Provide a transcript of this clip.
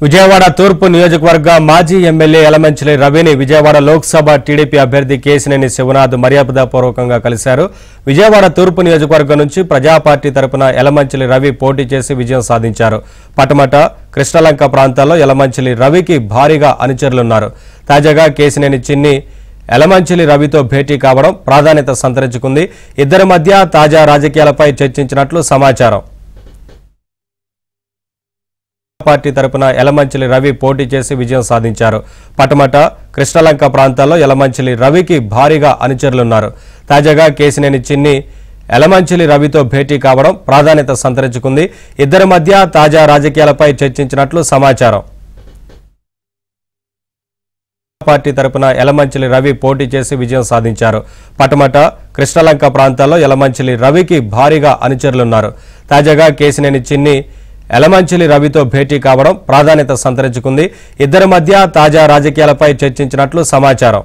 విజయవాడ తూర్పు నియోజకవర్గ మాజీ ఎమ్మెల్యే యలమంచిలి రవిని విజయవాడ లోక్సభ టీడీపీ అభ్యర్థి కేశినేని శివనాథ్ మర్యాదపూర్వకంగా కలిశారు. విజయవాడ తూర్పు నియోజకవర్గం నుంచి ప్రజా పార్టీ తరపున యలమంచిలి రవి పోటీ చేసి విజయం సాధించారు. పటమట, కృష్ణలంక ప్రాంతాల్లో యలమంచిలి రవికి భారీగా అనుచరులున్నారు. తాజాగా కేశినేని చిన్ని యలమంచిలి రవితో భేటీ కావడం ప్రాధాన్యత సంతరించుకుంది. ఇద్దరి మధ్య తాజా రాజకీయాలపై చర్చించినట్లు సమాచారం. పార్టీ తరపున యలమంచిలి రవి పోటీ చేసి విజయం సాధించారు. పటమట, కృష్ణలంక ప్రాంతాల్లో యలమంచిలి రవికి భారీగా అనుచరులున్నారు. తాజాగా కేశినేని చిన్ని యలమంచిలి రవితో భేటీ కావడం ప్రాధాన్యత సంతరించుకుంది. ఇద్దరి మధ్య తాజా రాజకీయాలపై చర్చించినట్లు సమాచారం. పార్టీ తరపున యలమంచిలి రవి పోటీ చేసి విజయం సాధించారు. పటమట, కృష్ణలంక ప్రాంతాల్లో యలమంచిలి రవికి భారీగా అనుచరులున్నారు. తాజాగా కేశినేని చిన్ని యలమంచిలి రవితో భేటీ కావడం ప్రాధాన్యత సంతరించుకుంది. ఇద్దరి మధ్య తాజా రాజకీయాలపై చర్చించినట్లు సమాచారం.